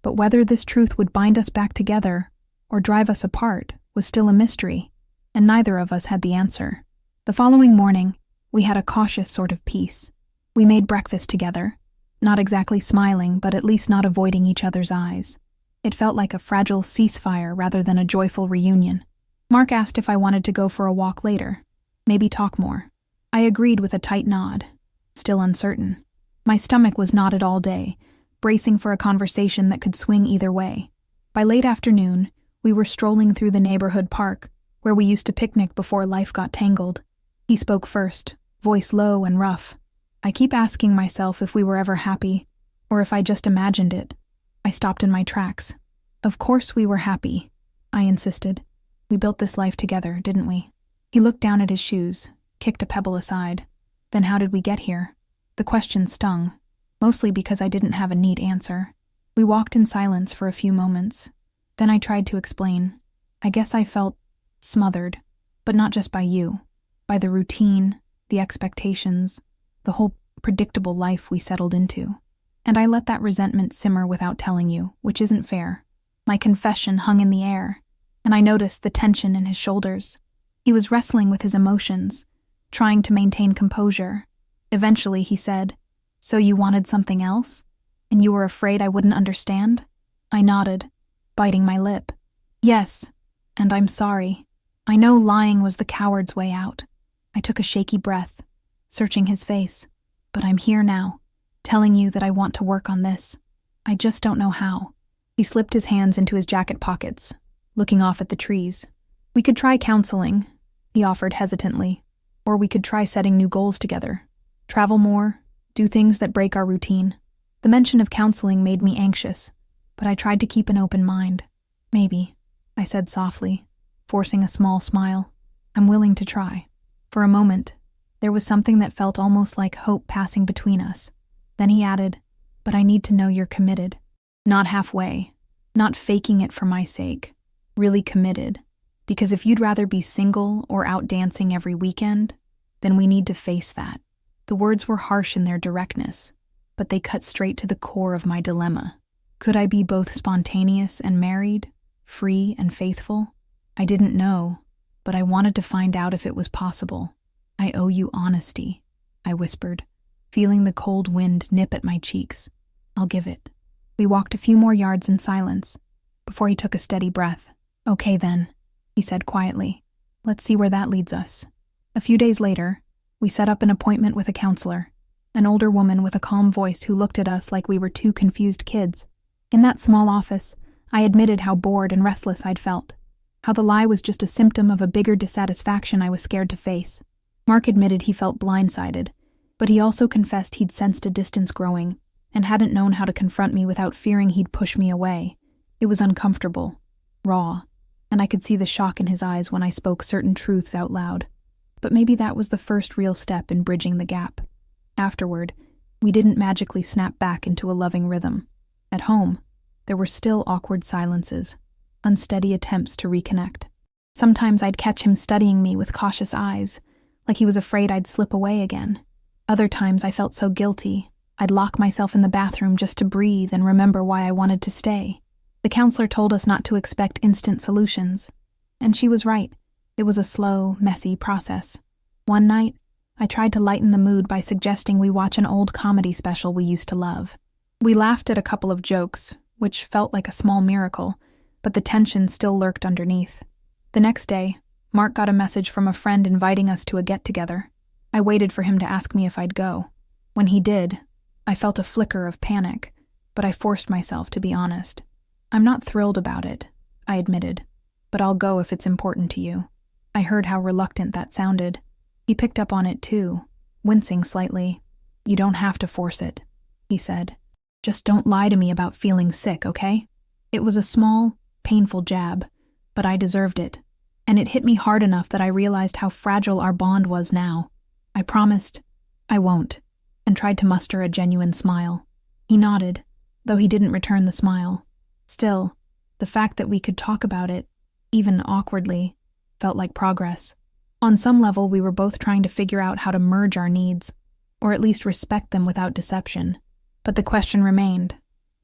But whether this truth would bind us back together or drive us apart was still a mystery, and neither of us had the answer. The following morning, we had a cautious sort of peace. We made breakfast together, not exactly smiling, but at least not avoiding each other's eyes. It felt like a fragile ceasefire rather than a joyful reunion. Mark asked if I wanted to go for a walk later, maybe talk more. I agreed with a tight nod, still uncertain. My stomach was knotted all day, bracing for a conversation that could swing either way. By late afternoon, we were strolling through the neighborhood park, where we used to picnic before life got tangled. He spoke first, voice low and rough. I keep asking myself if we were ever happy, or if I just imagined it. I stopped in my tracks. Of course we were happy, I insisted. We built this life together, didn't we? He looked down at his shoes, kicked a pebble aside. Then how did we get here? The question stung, mostly because I didn't have a neat answer. We walked in silence for a few moments. Then I tried to explain. I guess I felt smothered, but not just by you, by the routine, the expectations, the whole predictable life we settled into. And I let that resentment simmer without telling you, which isn't fair. My confession hung in the air, and I noticed the tension in his shoulders. He was wrestling with his emotions, trying to maintain composure. Eventually he said, "So you wanted something else? And you were afraid I wouldn't understand?" I nodded, biting my lip. "Yes, and I'm sorry. I know lying was the coward's way out." I took a shaky breath, searching his face. "But I'm here now, telling you that I want to work on this. I just don't know how." He slipped his hands into his jacket pockets, looking off at the trees. "We could try counseling," he offered hesitantly. "Or we could try setting new goals together. Travel more, do things that break our routine." The mention of counseling made me anxious, but I tried to keep an open mind. "Maybe," I said softly, forcing a small smile. "I'm willing to try." For a moment, there was something that felt almost like hope passing between us. Then he added, "But I need to know you're committed. Not halfway, not faking it for my sake. Really committed. Because if you'd rather be single or out dancing every weekend, then we need to face that." The words were harsh in their directness, but they cut straight to the core of my dilemma. Could I be both spontaneous and married, free and faithful? I didn't know, but I wanted to find out if it was possible. "I owe you honesty," I whispered, feeling the cold wind nip at my cheeks. "I'll give it." We walked a few more yards in silence, before he took a steady breath. "Okay then," he said quietly. "Let's see where that leads us." A few days later, we set up an appointment with a counselor, an older woman with a calm voice who looked at us like we were two confused kids. In that small office, I admitted how bored and restless I'd felt, how the lie was just a symptom of a bigger dissatisfaction I was scared to face. Mark admitted he felt blindsided, but he also confessed he'd sensed a distance growing and hadn't known how to confront me without fearing he'd push me away. It was uncomfortable, raw, and I could see the shock in his eyes when I spoke certain truths out loud. But maybe that was the first real step in bridging the gap. Afterward, we didn't magically snap back into a loving rhythm. At home, there were still awkward silences, unsteady attempts to reconnect. Sometimes I'd catch him studying me with cautious eyes, like he was afraid I'd slip away again. Other times I felt so guilty, I'd lock myself in the bathroom just to breathe and remember why I wanted to stay. The counselor told us not to expect instant solutions, and she was right. It was a slow, messy process. One night, I tried to lighten the mood by suggesting we watch an old comedy special we used to love. We laughed at a couple of jokes, which felt like a small miracle, but the tension still lurked underneath. The next day, Mark got a message from a friend inviting us to a get-together. I waited for him to ask me if I'd go. When he did, I felt a flicker of panic, but I forced myself to be honest. "I'm not thrilled about it," I admitted, "but I'll go if it's important to you." I heard how reluctant that sounded, He picked up on it too, wincing slightly. "You don't have to force it," he said. "Just don't lie to me about feeling sick, okay?" It was a small, painful jab, but I deserved it, and it hit me hard enough that I realized how fragile our bond was now. I promised, "I won't," and tried to muster a genuine smile. He nodded, though he didn't return the smile. Still, the fact that we could talk about it, even awkwardly, felt like progress. On some level, we were both trying to figure out how to merge our needs, or at least respect them without deception. But the question remained,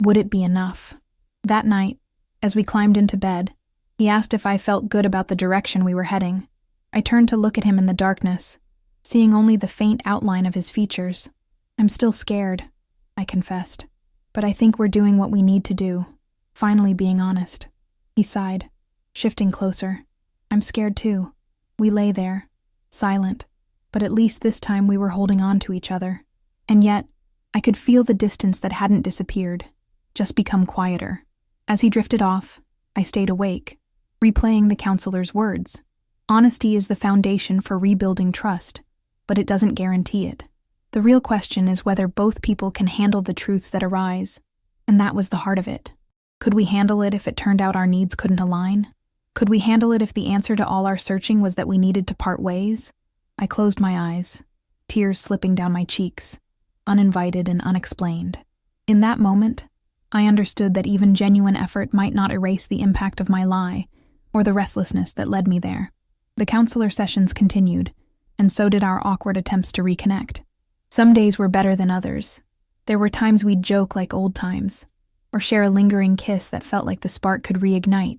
would it be enough? That night, as we climbed into bed, he asked if I felt good about the direction we were heading. I turned to look at him in the darkness, seeing only the faint outline of his features. "I'm still scared," I confessed. "But I think we're doing what we need to do, finally being honest." He sighed, shifting closer. "I'm scared too." We lay there, silent, but at least this time we were holding on to each other. And yet, I could feel the distance that hadn't disappeared, just become quieter. As he drifted off, I stayed awake, replaying the counselor's words. Honesty is the foundation for rebuilding trust, but it doesn't guarantee it. The real question is whether both people can handle the truths that arise, and that was the heart of it. Could we handle it if it turned out our needs couldn't align? Could we handle it if the answer to all our searching was that we needed to part ways? I closed my eyes, tears slipping down my cheeks, uninvited and unexplained. In that moment, I understood that even genuine effort might not erase the impact of my lie, or the restlessness that led me there. The counselor sessions continued, and so did our awkward attempts to reconnect. Some days were better than others. There were times we'd joke like old times, or share a lingering kiss that felt like the spark could reignite.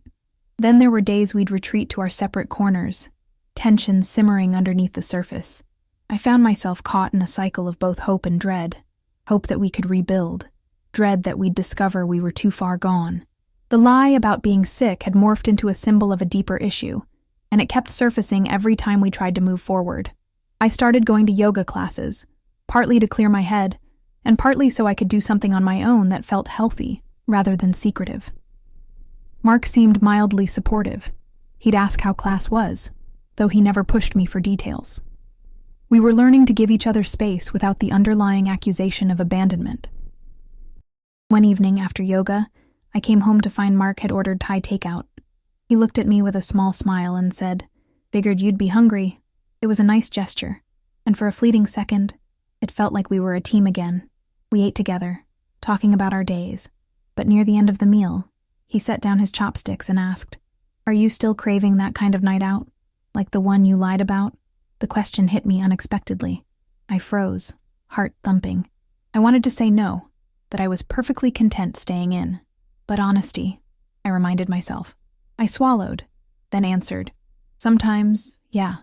Then there were days we'd retreat to our separate corners, tension simmering underneath the surface. I found myself caught in a cycle of both hope and dread. Hope that we could rebuild, dread that we'd discover we were too far gone. The lie about being sick had morphed into a symbol of a deeper issue, and it kept surfacing every time we tried to move forward. I started going to yoga classes, partly to clear my head, and partly so I could do something on my own that felt healthy, rather than secretive. Mark seemed mildly supportive. He'd ask how class was, though he never pushed me for details. We were learning to give each other space without the underlying accusation of abandonment. One evening after yoga, I came home to find Mark had ordered Thai takeout. He looked at me with a small smile and said, "Figured you'd be hungry." It was a nice gesture, and for a fleeting second, it felt like we were a team again. We ate together, talking about our days, but near the end of the meal, he set down his chopsticks and asked, "Are you still craving that kind of night out? Like the one you lied about?" The question hit me unexpectedly. I froze, heart thumping. I wanted to say no, that I was perfectly content staying in. But honesty, I reminded myself. I swallowed, then answered, "Sometimes, yeah,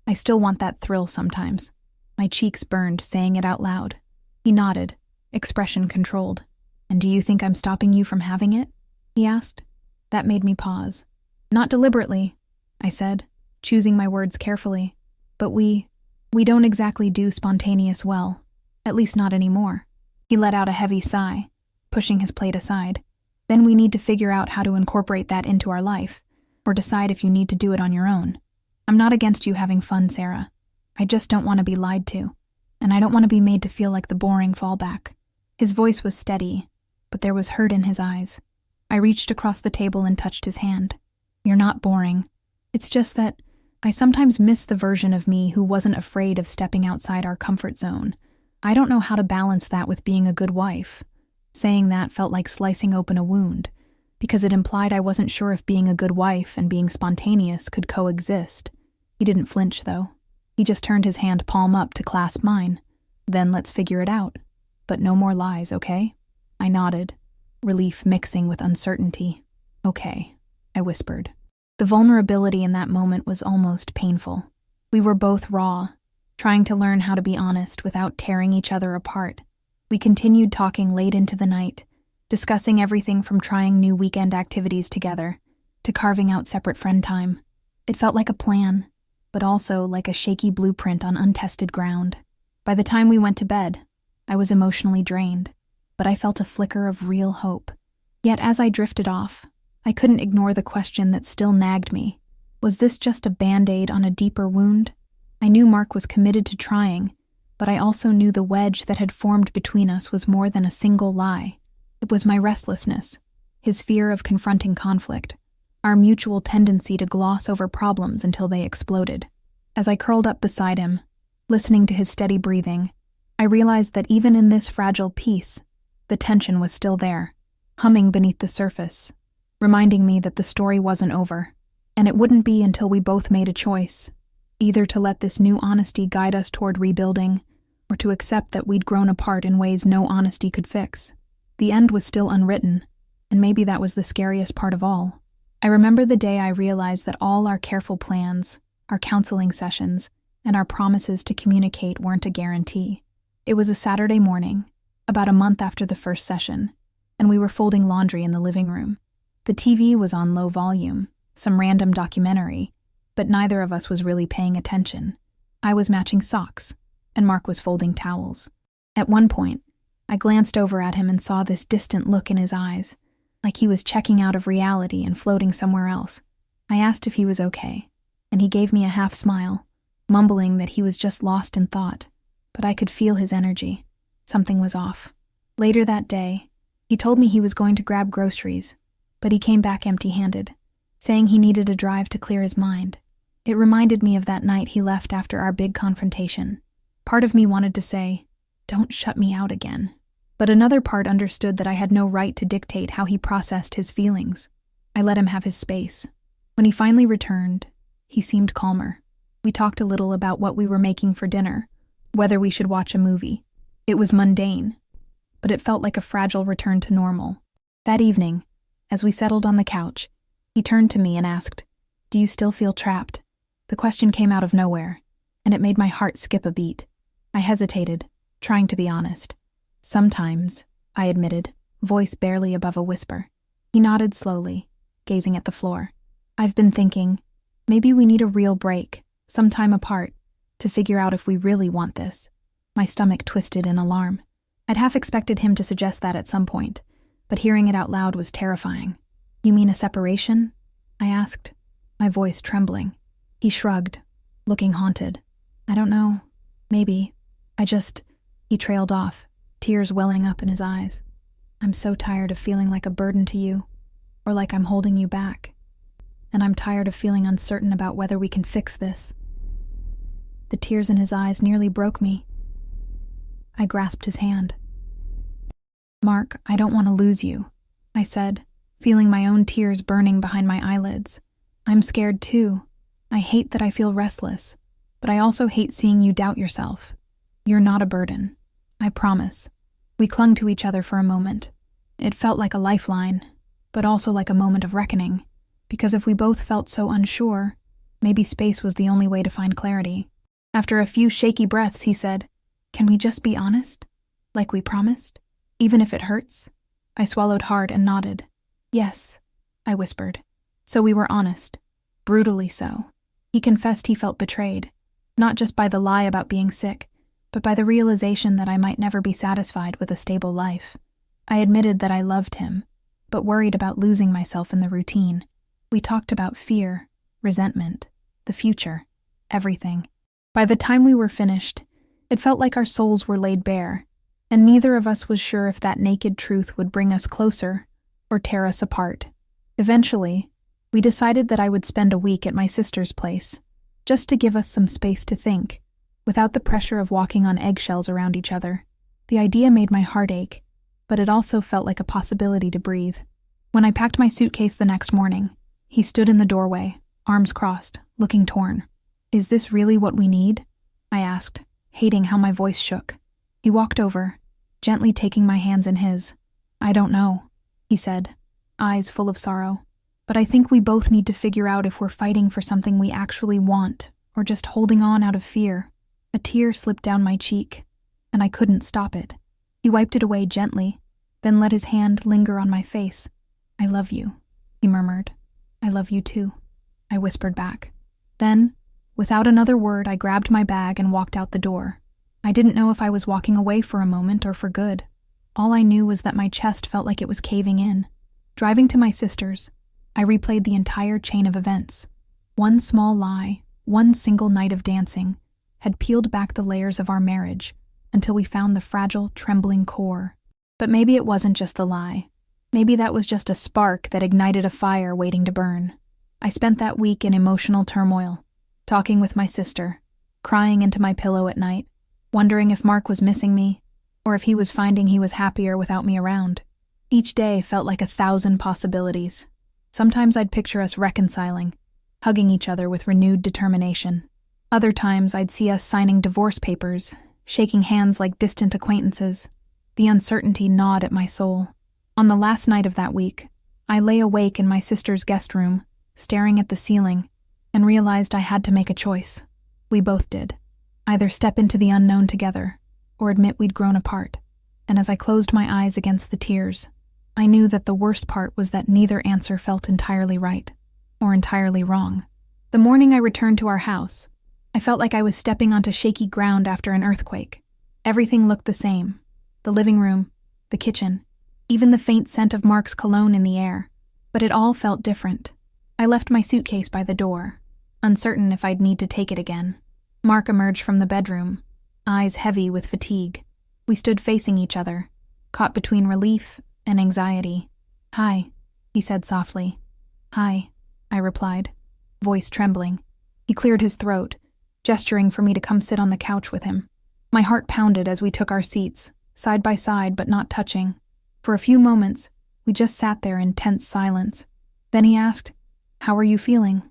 I still want that thrill sometimes." My cheeks burned saying it out loud. He nodded, expression controlled. "And do you think I'm stopping you from having it?" he asked. That made me pause. "Not deliberately," I said, choosing my words carefully. "But we don't exactly do spontaneous well, at least not anymore." He let out a heavy sigh, pushing his plate aside. "Then we need to figure out how to incorporate that into our life, or decide if you need to do it on your own. I'm not against you having fun, Sarah. I just don't want to be lied to, and I don't want to be made to feel like the boring fallback." His voice was steady, but there was hurt in his eyes. I reached across the table and touched his hand. "You're not boring. It's just that I sometimes miss the version of me who wasn't afraid of stepping outside our comfort zone. I don't know how to balance that with being a good wife." Saying that felt like slicing open a wound, because it implied I wasn't sure if being a good wife and being spontaneous could coexist. He didn't flinch, though. He just turned his hand palm up to clasp mine. "Then let's figure it out. But no more lies, okay?" I nodded, relief mixing with uncertainty. "Okay," I whispered. The vulnerability in that moment was almost painful. We were both raw, trying to learn how to be honest without tearing each other apart. We continued talking late into the night, discussing everything from trying new weekend activities together to carving out separate friend time. It felt like a plan, but also like a shaky blueprint on untested ground. By the time we went to bed, I was emotionally drained, but I felt a flicker of real hope. Yet as I drifted off, I couldn't ignore the question that still nagged me. Was this just a band-aid on a deeper wound? I knew Mark was committed to trying, but I also knew the wedge that had formed between us was more than a single lie. It was my restlessness, his fear of confronting conflict, our mutual tendency to gloss over problems until they exploded. As I curled up beside him, listening to his steady breathing, I realized that even in this fragile peace, the tension was still there, humming beneath the surface, reminding me that the story wasn't over, and it wouldn't be until we both made a choice, either to let this new honesty guide us toward rebuilding, or to accept that we'd grown apart in ways no honesty could fix. The end was still unwritten, and maybe that was the scariest part of all. I remember the day I realized that all our careful plans, our counseling sessions, and our promises to communicate weren't a guarantee. It was a Saturday morning, about a month after the first session, and we were folding laundry in the living room. The TV was on low volume, some random documentary, but neither of us was really paying attention. I was matching socks, and Mark was folding towels. At one point, I glanced over at him and saw this distant look in his eyes, like he was checking out of reality and floating somewhere else. I asked if he was okay, and he gave me a half smile, mumbling that he was just lost in thought, but I could feel his energy. Something was off. Later that day, he told me he was going to grab groceries, but he came back empty-handed, saying he needed a drive to clear his mind. It reminded me of that night he left after our big confrontation. Part of me wanted to say, "Don't shut me out again." But another part understood that I had no right to dictate how he processed his feelings. I let him have his space. When he finally returned, he seemed calmer. We talked a little about what we were making for dinner, whether we should watch a movie. It was mundane, but it felt like a fragile return to normal. That evening, as we settled on the couch, he turned to me and asked, "Do you still feel trapped?" The question came out of nowhere, and it made my heart skip a beat. I hesitated, trying to be honest. "Sometimes," I admitted, voice barely above a whisper. He nodded slowly, gazing at the floor. "I've been thinking, maybe we need a real break, some time apart, to figure out if we really want this." My stomach twisted in alarm. I'd half expected him to suggest that at some point, but hearing it out loud was terrifying. "You mean a separation?" I asked, my voice trembling. He shrugged, looking haunted. "I don't know. Maybe. He trailed off, tears welling up in his eyes. "I'm so tired of feeling like a burden to you, or like I'm holding you back. And I'm tired of feeling uncertain about whether we can fix this." The tears in his eyes nearly broke me. I grasped his hand. "Mark, I don't want to lose you," I said, feeling my own tears burning behind my eyelids. "I'm scared too. I hate that I feel restless, but I also hate seeing you doubt yourself. You're not a burden. I promise." We clung to each other for a moment. It felt like a lifeline, but also like a moment of reckoning, because if we both felt so unsure, maybe space was the only way to find clarity. After a few shaky breaths, he said, "Can we just be honest? Like we promised? Even if it hurts?" I swallowed hard and nodded. "Yes," I whispered. So we were honest. Brutally so. He confessed he felt betrayed, not just by the lie about being sick, but by the realization that I might never be satisfied with a stable life. I admitted that I loved him, but worried about losing myself in the routine. We talked about fear, resentment, the future, everything. By the time we were finished, it felt like our souls were laid bare, and neither of us was sure if that naked truth would bring us closer or tear us apart. Eventually, we decided that I would spend a week at my sister's place, just to give us some space to think, without the pressure of walking on eggshells around each other. The idea made my heart ache, but it also felt like a possibility to breathe. When I packed my suitcase the next morning, he stood in the doorway, arms crossed, looking torn. "Is this really what we need?" I asked, hating how my voice shook. He walked over, gently taking my hands in his. "I don't know," he said, eyes full of sorrow. "But I think we both need to figure out if we're fighting for something we actually want, or just holding on out of fear." A tear slipped down my cheek, and I couldn't stop it. He wiped it away gently, then let his hand linger on my face. "I love you," he murmured. "I love you too," I whispered back. Then, without another word, I grabbed my bag and walked out the door. I didn't know if I was walking away for a moment or for good. All I knew was that my chest felt like it was caving in. Driving to my sister's, I replayed the entire chain of events. One small lie, one single night of dancing, had peeled back the layers of our marriage until we found the fragile, trembling core. But maybe it wasn't just the lie. Maybe that was just a spark that ignited a fire waiting to burn. I spent that week in emotional turmoil, talking with my sister, crying into my pillow at night, wondering if Mark was missing me, or if he was finding he was happier without me around. Each day felt like 1,000 possibilities. Sometimes I'd picture us reconciling, hugging each other with renewed determination. Other times I'd see us signing divorce papers, shaking hands like distant acquaintances. The uncertainty gnawed at my soul. On the last night of that week, I lay awake in my sister's guest room, staring at the ceiling, and realized I had to make a choice. We both did. Either step into the unknown together, or admit we'd grown apart. And as I closed my eyes against the tears, I knew that the worst part was that neither answer felt entirely right, or entirely wrong. The morning I returned to our house, I felt like I was stepping onto shaky ground after an earthquake. Everything looked the same. The living room, the kitchen, even the faint scent of Mark's cologne in the air. But it all felt different. I left my suitcase by the door, uncertain if I'd need to take it again. Mark emerged from the bedroom, eyes heavy with fatigue. We stood facing each other, caught between relief and anxiety. "Hi," he said softly. "Hi," I replied, voice trembling. He cleared his throat, gesturing for me to come sit on the couch with him. My heart pounded as we took our seats, side by side but not touching. For a few moments, we just sat there in tense silence. Then he asked, "How are you feeling?"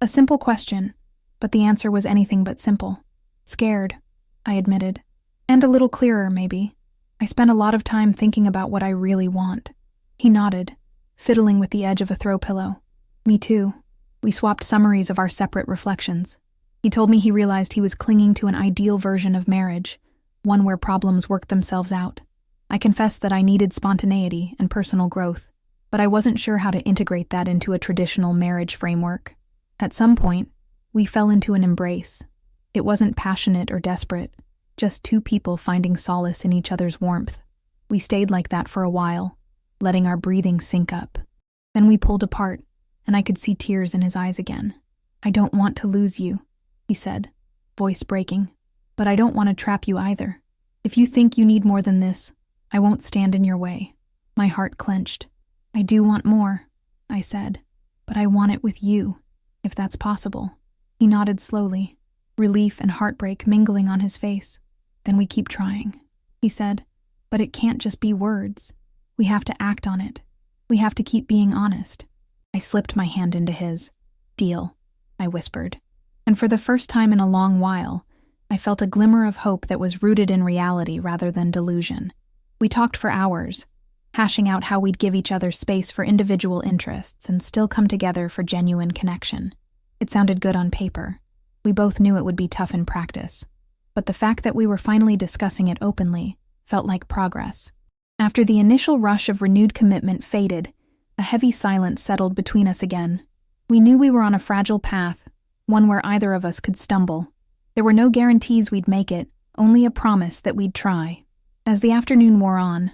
A simple question, but the answer was anything but simple. "Scared," I admitted. "And a little clearer, maybe. I spent a lot of time thinking about what I really want." He nodded, fiddling with the edge of a throw pillow. "Me too." We swapped summaries of our separate reflections. He told me he realized he was clinging to an ideal version of marriage, one where problems worked themselves out. I confessed that I needed spontaneity and personal growth, but I wasn't sure how to integrate that into a traditional marriage framework. At some point, we fell into an embrace. It wasn't passionate or desperate, just two people finding solace in each other's warmth. We stayed like that for a while, letting our breathing sync up. Then we pulled apart, and I could see tears in his eyes again. "I don't want to lose you," he said, voice breaking. "But I don't want to trap you either. If you think you need more than this, I won't stand in your way." My heart clenched. "I do want more," I said, "but I want it with you, if that's possible." He nodded slowly, relief and heartbreak mingling on his face. "Then we keep trying," he said, "but it can't just be words. We have to act on it. We have to keep being honest." I slipped my hand into his. "Deal," I whispered. And for the first time in a long while, I felt a glimmer of hope that was rooted in reality rather than delusion. We talked for hours, hashing out how we'd give each other space for individual interests and still come together for genuine connection. It sounded good on paper. We both knew it would be tough in practice. But the fact that we were finally discussing it openly felt like progress. After the initial rush of renewed commitment faded, a heavy silence settled between us again. We knew we were on a fragile path, one where either of us could stumble. There were no guarantees we'd make it, only a promise that we'd try. As the afternoon wore on,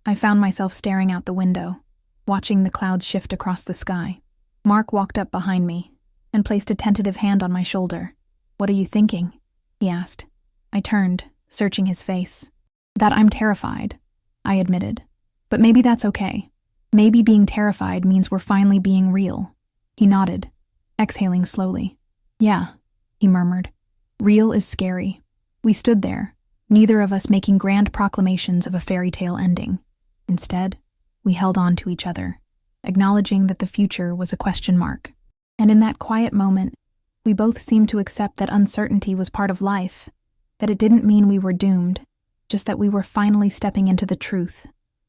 I found myself staring out the window, watching the clouds shift across the sky. Mark walked up behind me and placed a tentative hand on my shoulder. "What are you thinking?" he asked. I turned, searching his face. "That I'm terrified," I admitted. "But maybe that's okay. Maybe being terrified means we're finally being real." He nodded, exhaling slowly. "Yeah," he murmured. "Real is scary." We stood there, neither of us making grand proclamations of a fairy tale ending. Instead, we held on to each other, acknowledging that the future was a question mark. And in that quiet moment, we both seemed to accept that uncertainty was part of life, that it didn't mean we were doomed, just that we were finally stepping into the truth.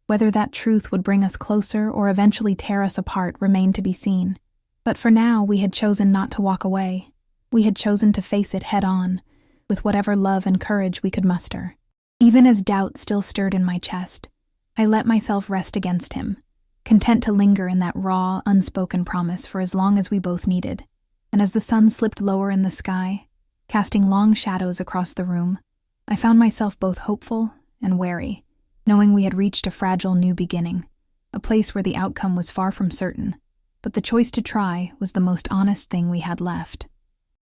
Whether that truth would bring us closer or eventually tear us apart remained to be seen. But for now, we had chosen not to walk away. We had chosen to face it head on, with whatever love and courage we could muster. Even as doubt still stirred in my chest, I let myself rest against him, content to linger in that raw, unspoken promise for as long as we both needed. And as the sun slipped lower in the sky, casting long shadows across the room, I found myself both hopeful and wary, knowing we had reached a fragile new beginning, a place where the outcome was far from certain, but the choice to try was the most honest thing we had left.